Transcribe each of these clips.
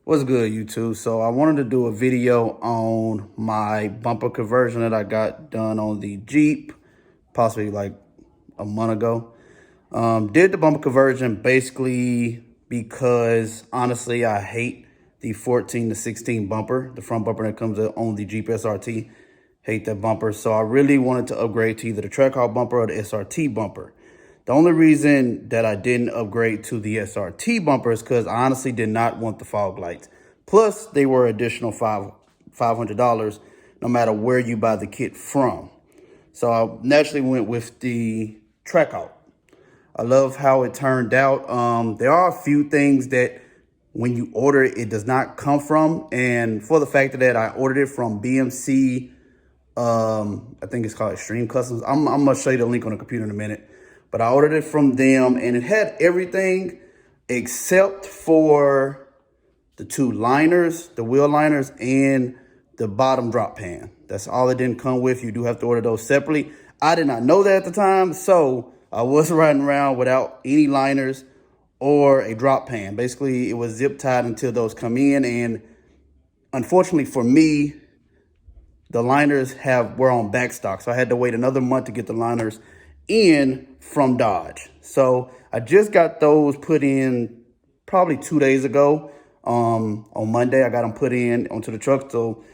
What's good, YouTube? So I wanted to do a video on my bumper conversion that I got done on the Jeep, possibly like a month ago. Did the bumper conversion basically because honestly I hate the 14 to 16 bumper, the front bumper that comes on the Jeep SRT. Hate that bumper. So I really wanted to upgrade to either the Trackhawk bumper or the SRT bumper. The only reason that I didn't upgrade to the SRT bumper is because I honestly did not want the fog lights. Plus, they were additional $500 no matter where you buy the kit from. So I naturally went with the Trackhawk. I love how it turned out. There are a few things that when you order it, it does not come from. And for the fact that I ordered it from BMC, I think it's called Extreme Customs. I'm gonna show you the link on the computer in a minute. But I ordered it from them and it had everything except for the two liners, the wheel liners and the bottom drop pan. That's all it didn't come with. You do have to order those separately. I did not know that at the time, so I was riding around without any liners or a drop pan. Basically, it was zip tied until those come in. And unfortunately for me, the liners were on back stock. So I had to wait another month to get the liners in from Dodge. So I just got those put in probably 2 days ago. On Monday, I got them put in onto the truck. So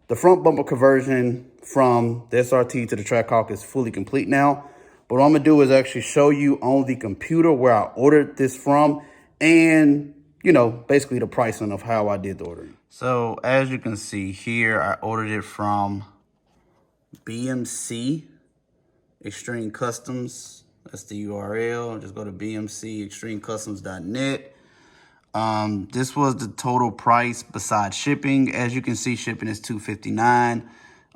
the front bumper conversion from the SRT to the Trackhawk is fully complete now. But what I'm gonna do is actually show you on the computer where I ordered this from and, you know, basically the pricing of how I did the ordering. So as you can see here, I ordered it from BMC Extreme Customs. That's the URL. Just go to bmcextremecustoms.net. This was the total price besides shipping. As you can see, shipping is $259.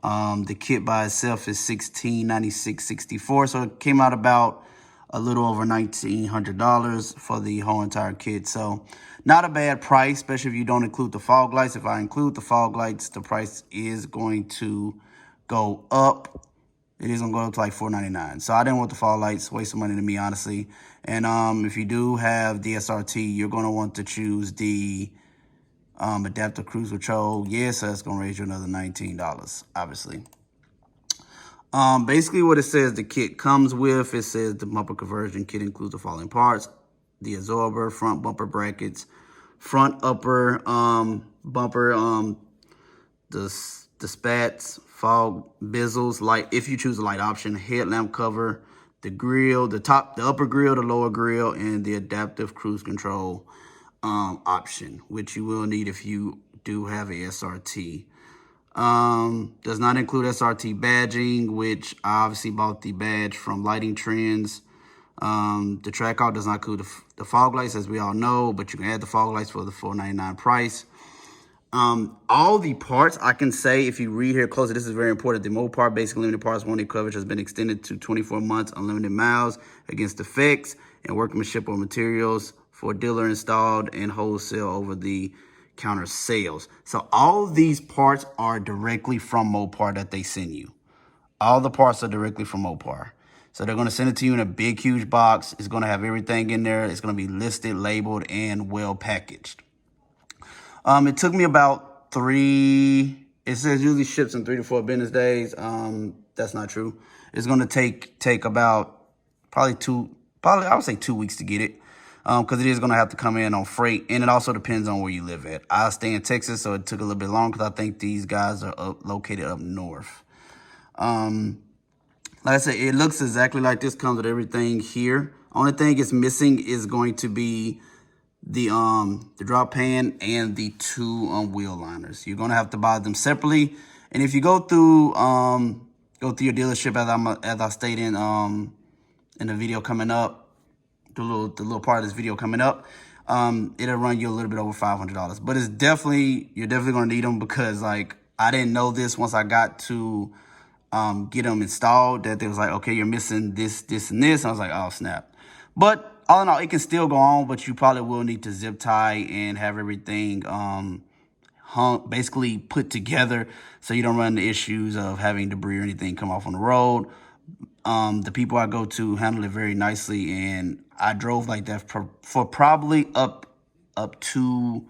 The kit by itself is $1696.64. So it came out about a little over $1,900 for the whole entire kit. So not a bad price, especially if you don't include the fog lights. If I include the fog lights, the price is going to go up. It is gonna go up to like $499. So I didn't want the fog lights, waste of money to me, honestly. And if you do have the SRT, you're gonna want to choose the adaptive cruise control. Yes, so that's gonna raise you another $19, obviously. Basically what it says the kit comes with, it says the bumper conversion kit includes the following parts: the absorber, front bumper brackets, front upper bumper, the spats, fog, bezels, light, if you choose the light option, headlamp cover, the grill, the upper grill, the lower grill, and the adaptive cruise control option, which you will need if you do have a SRT. Does not include SRT badging, which I obviously bought the badge from Lighting Trends. The Trackhawk does not include the fog lights, as we all know, but you can add the fog lights for the $499 price. All the parts, I can say, if you read here closer, this is very important. The Mopar Basic Limited Parts Warranty coverage has been extended to 24 months, unlimited miles against defects and workmanship or materials for dealer installed and wholesale over the counter sales. So all these parts are directly from Mopar that they send you. All the parts are directly from Mopar. So they're going to send it to you in a big, huge box. It's going to have everything in there. It's going to be listed, labeled, and well packaged. It took me about it says usually ships in 3 to 4 business days. That's not true. It's going to take about I would say 2 weeks to get it. Because it is going to have to come in on freight, and it also depends on where you live at. I stay in Texas, so it took a little bit long because I think these guys are located up north. Like I said, it looks exactly like this. Comes with everything here. Only thing it's missing is going to be the drop pan and the two wheel liners. You're gonna have to buy them separately. And if you go through your dealership, as I stated in the video coming up, the little part of this video coming up, it'll run you a little bit over $500. But you're definitely gonna need them, because like I didn't know this once I got to get them installed, that they was like, okay, you're missing this, this, and this. And I was like, oh snap. But all in all, it can still go on, but you probably will need to zip tie and have everything basically put together so you don't run the issues of having debris or anything come off on the road. The people I go to handle it very nicely, and I drove like that for probably up to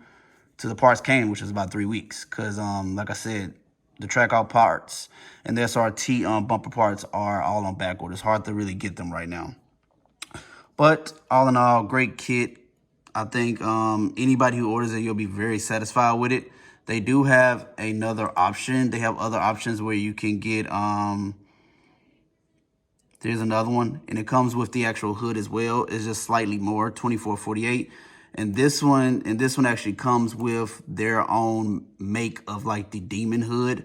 the parts came, which is about 3 weeks. Because, like I said, the Trackhawk parts and the SRT bumper parts are all on back order. It's hard to really get them right now. But all in all, great kit. I think anybody who orders it, you'll be very satisfied with it. They do have another option. They have other options where you can get, there's another one, and it comes with the actual hood as well. It's just slightly more, $24.48. And this one actually comes with their own make of like the Demon hood.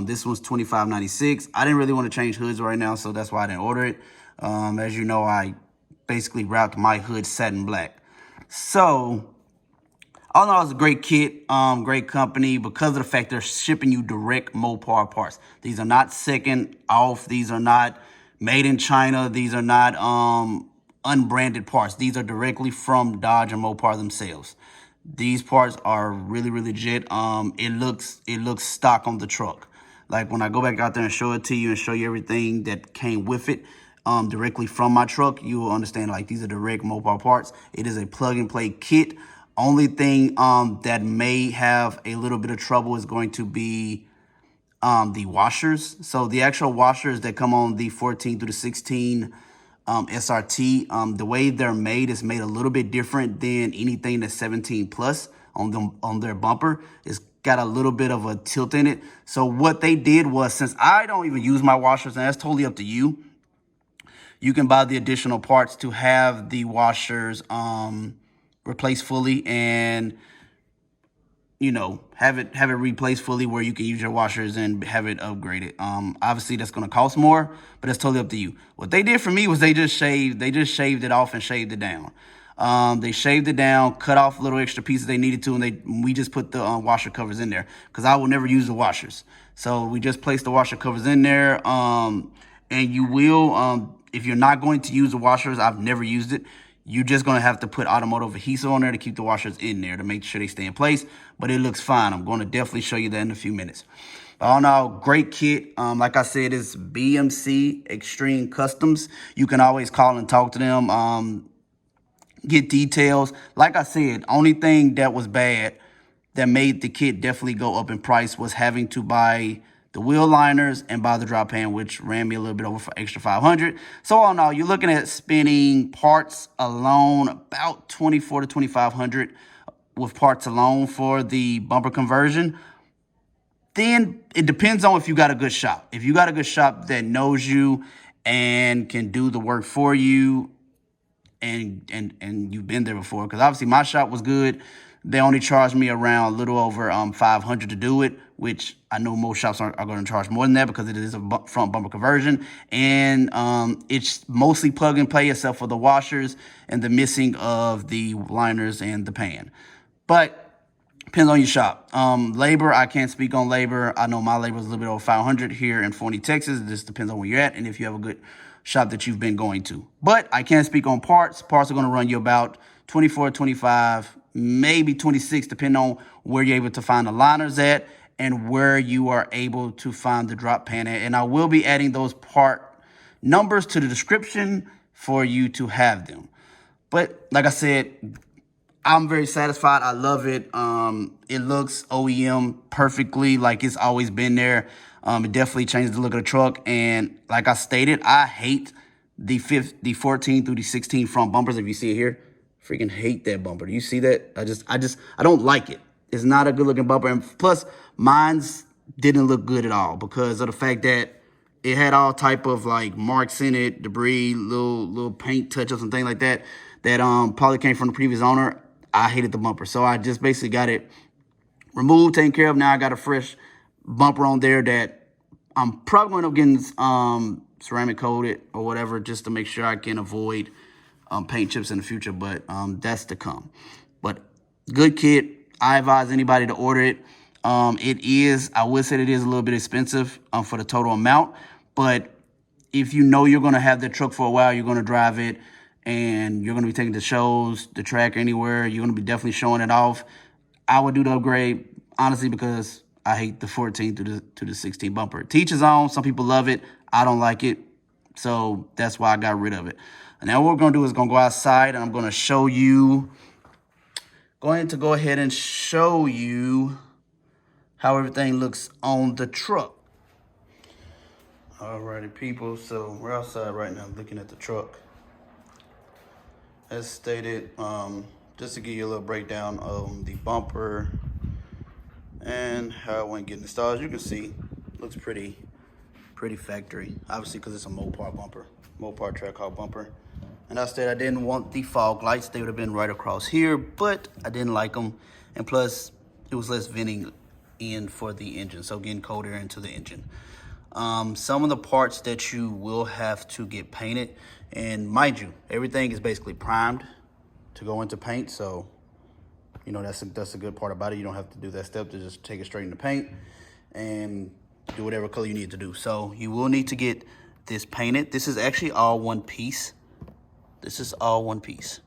This one's $25.96. I didn't really want to change hoods right now, so that's why I didn't order it. As you know, I basically wrapped my hood satin black. So, all in all, it's a great kit, great company, because of the fact they're shipping you direct Mopar parts. These are not second off. These are not made in China. These are not unbranded parts. These are directly from Dodge and Mopar themselves. These parts are really, really legit. It looks stock on the truck. Like when I go back out there and show it to you and show you everything that came with it, directly from my truck, you will understand like these are direct Mopar parts. It is a plug and play kit. Only thing that may have a little bit of trouble is going to be the washers. So the actual washers that come on the 14 through the 16 SRT, the way they're made is made a little bit different than anything that's 17 plus on their bumper. It's got a little bit of a tilt in it. So what they did was, since I don't even use my washers, and that's totally up to you, you can buy the additional parts to have the washers replaced fully, and you know, have it replaced fully where you can use your washers and have it upgraded. Obviously that's going to cost more, but it's totally up to you. What they did for me was they just shaved it off and shaved it down. They shaved it down, cut off little extra pieces they needed to, and we just put the washer covers in there, because I will never use the washers. So we just placed the washer covers in there. And you will, if you're not going to use the washers, I've never used it, you're just going to have to put automotive adhesive on there to keep the washers in there to make sure they stay in place. But it looks fine. I'm going to definitely show you that in a few minutes. All in all, great kit. Like I said, it's BMC Extreme Customs. You can always call and talk to them, get details. Like I said, only thing that was bad that made the kit definitely go up in price was having to buy the wheel liners and buy the drop pan, which ran me a little bit over for extra $500. So all in all, you're looking at spending parts alone about $2,400 to $2,500 with parts alone for the bumper conversion. Then it depends on if you got a good shop. If you got a good shop that knows you and can do the work for you, and you've been there before, because obviously my shop was good. They only charged me around a little over $500 to do it, which I know most shops are going to charge more than that because it is a front bumper conversion. And it's mostly plug and play except for the washers and the missing of the liners and the pan. But depends on your shop. Labor, I can't speak on labor. I know my labor is a little bit over $500 here in Forney, Texas. This depends on where you're at and if you have a good shop that you've been going to. But I can't speak on parts. Parts are going to run you about $24, $25, maybe $26, depending on where you're able to find the liners at and where you are able to find the drop pan at. And I will be adding those part numbers to the description for you to have them. But like I said, I'm very satisfied. I love it. It looks OEM perfectly, like it's always been there. It definitely changed the look of the truck. And like I stated, I hate the 14 through the 16 front bumpers. If you see it here, freaking hate that bumper. Do you see that? I don't like it. It's not a good looking bumper. And plus, mine's didn't look good at all because of the fact that it had all type of like marks in it, debris, little paint touch-ups and things like that, that probably came from the previous owner. I hated the bumper. So I just basically got it removed, taken care of. Now I got a fresh bumper on there that I'm probably going to end up getting ceramic coated or whatever, just to make sure I can avoid paint chips in the future. But that's to come. But good kit. I advise anybody to order it. I would say it is a little bit expensive for the total amount. But if you know you're going to have the truck for a while, you're going to drive it, and you're going to be taking the shows, the track, anywhere, you're going to be definitely showing it off, I would do the upgrade, honestly, because I hate the 14 to the 16 bumper. To each his own. Some people love it. I don't like it. So that's why I got rid of it. And now what we're going to do is going to go outside, and I'm going to show you Going to go ahead and show you how everything looks on the truck. Alrighty, people, so we're outside right now looking at the truck. As stated, just to give you a little breakdown of the bumper and how it went getting installed. As you can see, looks pretty factory, obviously, because it's a Mopar bumper, Mopar Trackhawk bumper. And I said I didn't want the fog lights. They would have been right across here, but I didn't like them. And plus, it was less venting in for the engine, so getting cold air into the engine. Some of the parts that you will have to get painted, and mind you, everything is basically primed to go into paint, so you know that's a good part about it. You don't have to do that step to just take it straight into paint and do whatever color you need to do. So you will need to get this painted. This is actually all one piece. This is all one piece.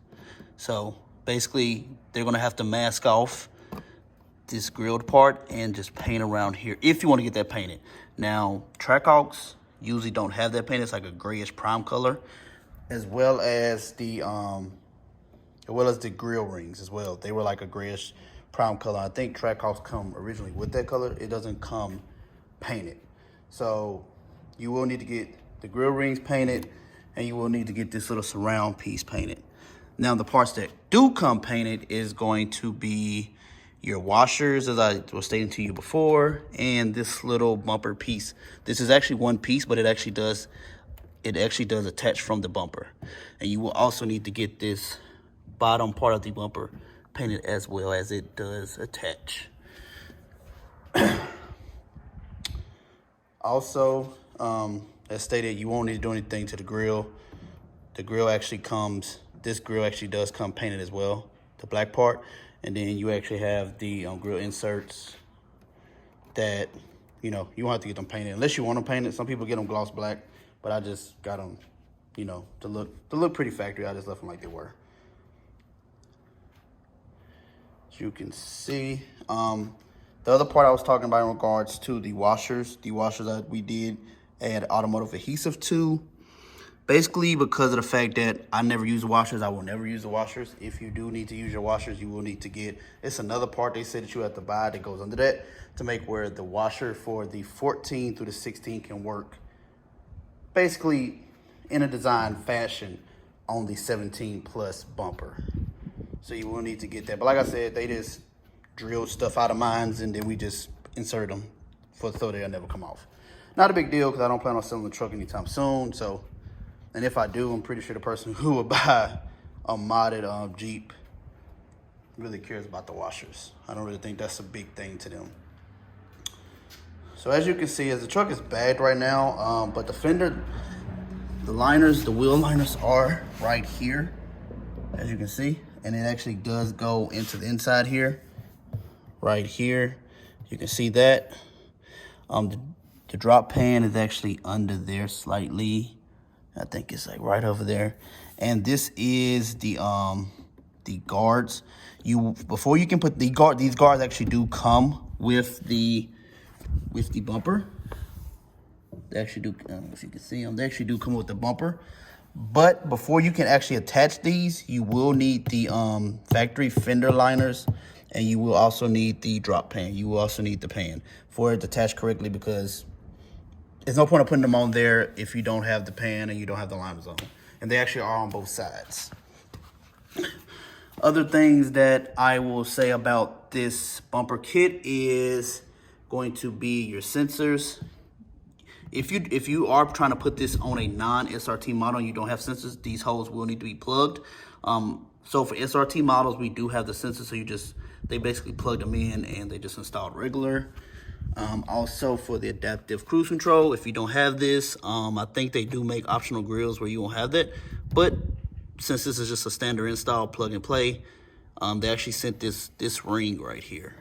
So basically, they're gonna have to mask off this grilled part and just paint around here if you want to get that painted. Now, Trackhawks usually don't have that paint. It's like a grayish prime color, as well as the grill rings as well. They were like a grayish prime color. I think Trackhawks come originally with that color. It doesn't come painted. So you will need to get the grill rings painted, and you will need to get this little surround piece painted. Now, the parts that do come painted is going to be your washers, as I was stating to you before, and this little bumper piece. This is actually one piece, but it actually does attach from the bumper. And you will also need to get this bottom part of the bumper painted as well, as it does attach. Also, as stated, you won't need to do anything to the grill. The grill actually comes, this grill actually does come painted as well, the black part. And then you actually have the grill inserts that, you know, you won't have to get them painted unless you want them painted. Some people get them gloss black, but I just got them, you know, to look pretty factory. I just left them like they were. As you can see, the other part I was talking about in regards to the washers that we did add automotive adhesive to. Basically, because of the fact that I never use the washers, I will never use the washers. If you do need to use your washers, you will need to get, it's another part they said that you have to buy that goes under that to make where the washer for the 14 through the 16 can work basically in a design fashion on the 17 plus bumper. So you will need to get that. But like I said, they just drilled stuff out of mines and then we just insert them so they'll never come off. Not a big deal because I don't plan on selling the truck anytime soon. So, and if I do, I'm pretty sure the person who would buy a modded Jeep really cares about the washers. I don't really think that's a big thing to them. So as you can see, as the truck is bagged right now, but the fender, the liners, the wheel liners are right here, as you can see. And it actually does go into the inside here, right here. You can see that. The drop pan is actually under there slightly. I think it's like right over there. And this is the guards. Before you can put these guards actually do come with the bumper. They actually do, if you can see them, they actually do come with the bumper. But before you can actually attach these, you will need the factory fender liners, and you will also need the drop pan. You will also need the pan for it to attach correctly, because there's no point of putting them on there if you don't have the pan and you don't have the liners on. And they actually are on both sides. Other things that I will say about this bumper kit is going to be your sensors. If you are trying to put this on a non-SRT model and you don't have sensors, these holes will need to be plugged. So for SRT models, we do have the sensors, so they basically plug them in and they just installed regular. Also for the adaptive cruise control, if you don't have this, I think they do make optional grills where you won't have that. But since this is just a standard install plug and play, they actually sent this ring right here.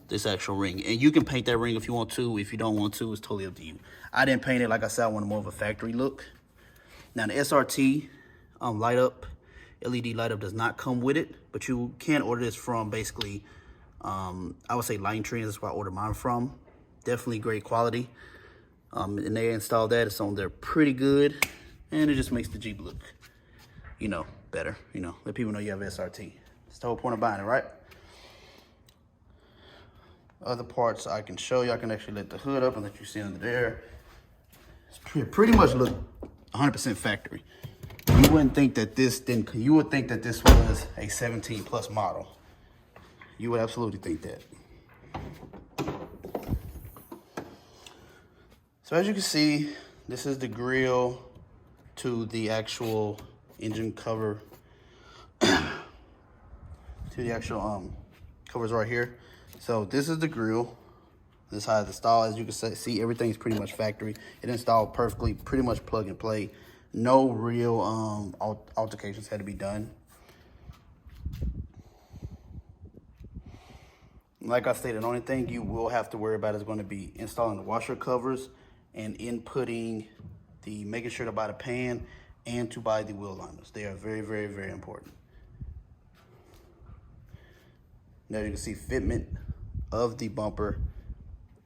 This actual ring, and you can paint that ring if you want to. If you don't want to, it's totally up to you. I didn't paint it. Like I said, I wanted more of a factory look. Now the SRT light up, LED light up does not come with it, but you can order this from basically, I would say Light Trends. That's where I ordered mine from. Definitely great quality. And they installed that. It's on there pretty good, and it just makes the Jeep look, you know, better. You know, let people know you have SRT. That's the whole point of buying it, right? Other parts I can show you. I can actually let the hood up and let you see under there. It's pretty much look 100% factory. You wouldn't think that this didn't. You would think that this was a 17 plus model. You would absolutely think that. So as you can see, this is the grill to the actual engine cover. To the actual covers right here. So this is the grill. This is how it's installed. As you can see, everything's pretty much factory. It installed perfectly, pretty much plug and play. No real altercations had to be done. Like I stated, the only thing you will have to worry about is going to be installing the washer covers and inputting the, making sure to buy the pan and to buy the wheel liners. They are very, very, very important. Now you can see fitment of the bumper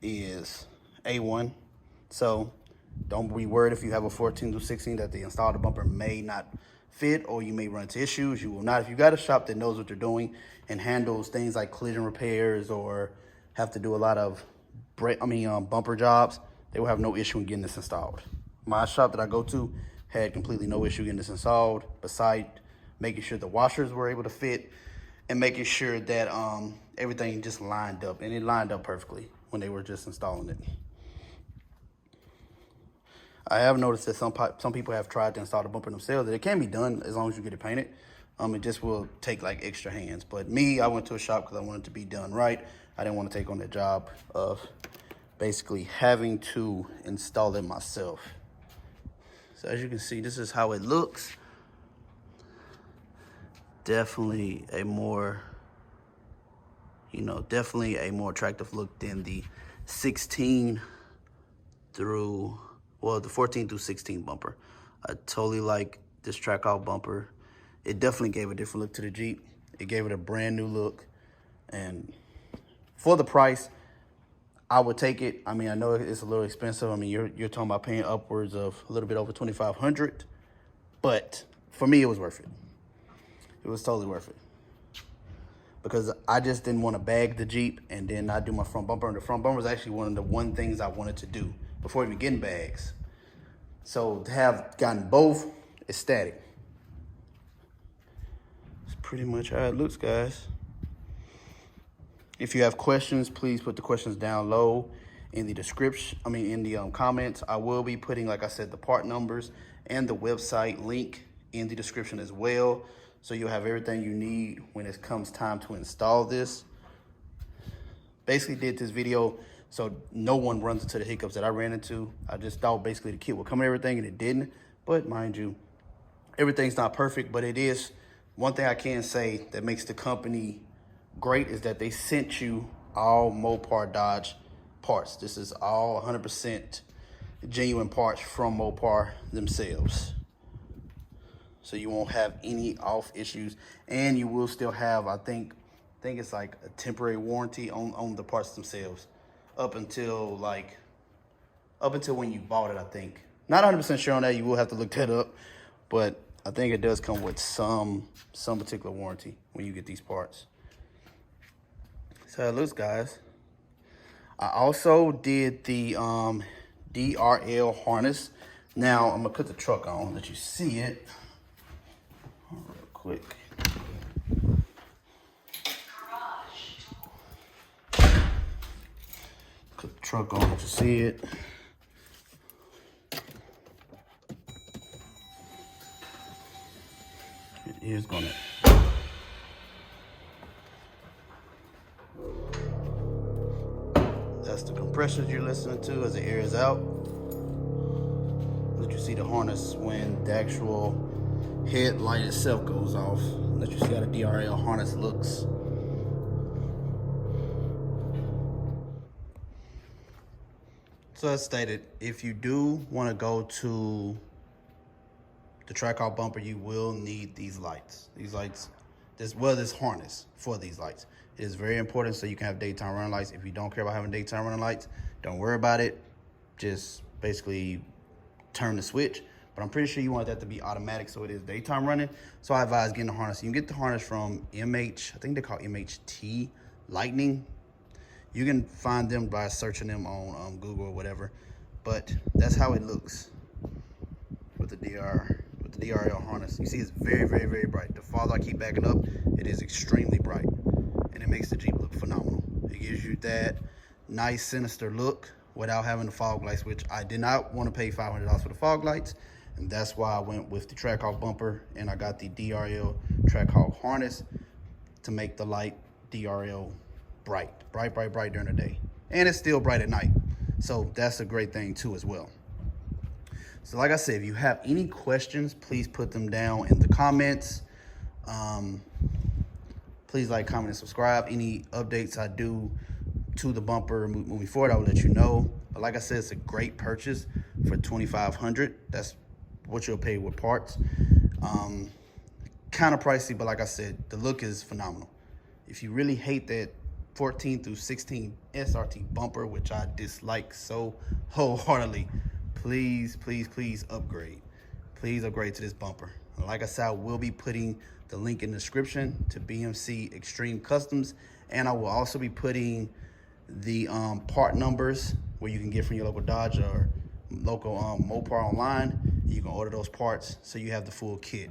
is A1. So don't be worried if you have a 14 through 16 that the installed bumper may not fit or you may run into issues. You will not. If you got a shop that knows what they're doing and handles things like collision repairs or have to do a lot of bumper jobs, they will have no issue in getting this installed. My shop that I go to had completely no issue getting this installed, besides making sure the washers were able to fit and making sure that everything just lined up, and it lined up perfectly when they were just installing it. I have noticed that some people have tried to install the bumper themselves. That it can be done as long as you get it painted. It just will take like extra hands. But me, I went to a shop because I wanted it to be done right. I didn't want to take on the job of basically having to install it myself. So as you can see, this is how it looks. Definitely a more, definitely a more attractive look than the 16 through, well, the 14 through 16 bumper. I totally like this Trackhawk bumper. It definitely gave a different look to the Jeep. It gave it a brand new look. And for the price, I would take it. I mean, I know it's a little expensive. I mean, you're talking about paying upwards of a little bit over $2,500, but for me, it was worth it. It was totally worth it because I just didn't want to bag the Jeep and then not do my front bumper. And the front bumper was actually one of the things I wanted to do before even getting bags. So to have gotten both, ecstatic. It's pretty much how it looks, guys. If you have questions, please put the questions down low in the description. In the comments. I will be putting, like I said, the part numbers and the website link in the description as well. So you'll have everything you need when it comes time to install this. Basically did this video so no one runs into the hiccups that I ran into. I just thought basically the kit would come and everything, and it didn't. But mind you, everything's not perfect, but it is. One thing I can say that makes the company great is that they sent you all Mopar Dodge parts. This is all 100% genuine parts from Mopar themselves. So you won't have any off issues, and you will still have, I think it's like a temporary warranty on the parts themselves up until when you bought it, I think. Not 100% sure on that. You will have to look that up, but I think it does come with some particular warranty when you get these parts. So it looks, guys. I also did the DRL harness. Now I'm gonna put the truck on, let you see it real quick. Put the truck on, let you see it. It is gonna. That's the compressors you're listening to as it airs out. Let you see the harness when the actual headlight itself goes off. Let you see how the DRL harness looks. So as stated, if you do want to go to the Trackhawk bumper, you will need these lights. This harness for these lights. It is very important so you can have daytime running lights. If you don't care about having daytime running lights, don't worry about it. Just basically turn the switch. but I'm pretty sure you want that to be automatic so it is daytime running. So I advise getting the harness. You can get the harness from MH, I think they call MHT Lightning. You can find them by searching them on Google or whatever, but that's how it looks with the DRL harness. You see it's very, very, very bright. The farther I keep backing up, it is extremely bright, and it makes the Jeep look phenomenal. It gives you that nice sinister look without having the fog lights, which I did not want to pay $500 for the fog lights, and that's why I went with the Trackhawk bumper, and I got the DRL Trackhawk harness to make the light DRL bright during the day, and it's still bright at night, so that's a great thing too as well. So like I said, if you have any questions, please put them down in the comments. Please like, comment, and subscribe. Any updates I do to the bumper moving forward, I will let you know. But like I said, it's a great purchase for $2,500. That's what you'll pay with parts. Kind of pricey, but like I said, the look is phenomenal. If you really hate that 14 through 16 SRT bumper, which I dislike so wholeheartedly, please, please, please upgrade. Please upgrade to this bumper. And like I said, I will be putting the link in the description to BMC Extreme Customs, and I will also be putting the part numbers where you can get from your local Dodge or local Mopar online. You can order those parts so you have the full kit.